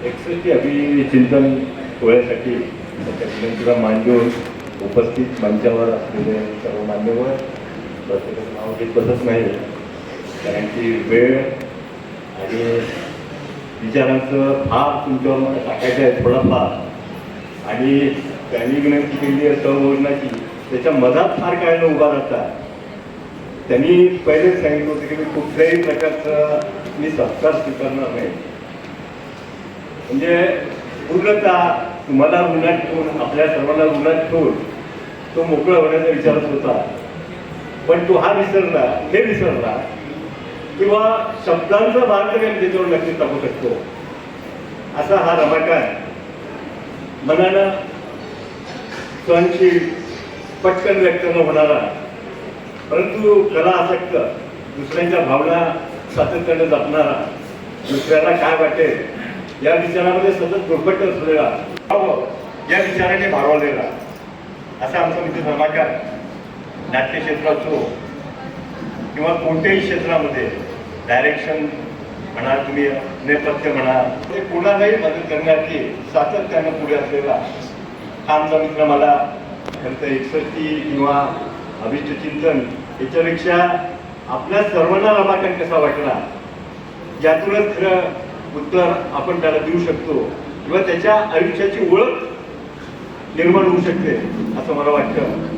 61 अभिचिंतन सोहळ्यासाठी त्याच्या विनंतीला मान देऊन उपस्थित मंचावर असलेले सर्व मान्यवर प्रत्येकाचं नाव घेत बसत नाही, कारण की वेळ आणि विचारांचं फार तुमच्यावर मला टाकायचं आहे थोडाफार, आणि त्यांनी विनंती केली आहे सहभोजनाची, त्याच्या मधात फार काय न उभा राहता. त्यांनी पहिलेच सांगितलं होतं की मी कुठल्याही प्रकारचं मी सत्कार स्वीकारणार नाही. म्हणजे पूर्णतः तुम्हाला ऋणात ठेवून, आपल्या सर्वांना ऋणात ठेवून तो मोकळा होण्याचा विचारच होता. पण तो हा विसरला, हे विसरला, किंवा शब्दांचा भाग तरी त्याच्यावर नक्कीच टाकू शकतो असा हा रमाकांत, मनानं सहनशील, पटकन व्यक्त न होणारा, परंतु कला आसक्त, दुसऱ्यांच्या भावना सातत्याने जपणारा, दुसऱ्याला काय वाटेल या विचारामध्ये सतत दुर्पट असलेला, या विचाराने भारावलेला असा आमचा मित्र रमाकांत नाट्यक्षेत्र असो किंवा कोणत्याही क्षेत्रामध्ये डायरेक्शन म्हणा, तुम्ही नेपथ्य म्हणा, ते कोणालाही मदत करण्याची सातत्यानं पुढे असलेला हा आमचा मित्र. मला खरं 61 किंवा अभिष्ट चिंतन याच्यापेक्षा आपल्या सर्वांना रमाकांत कसा वाटला यातूनच खरं उत्तर आपण त्याला देऊ शकतो, किंवा त्याच्या आयुष्याची ओळख निर्माण होऊ शकते असं मला वाटतं.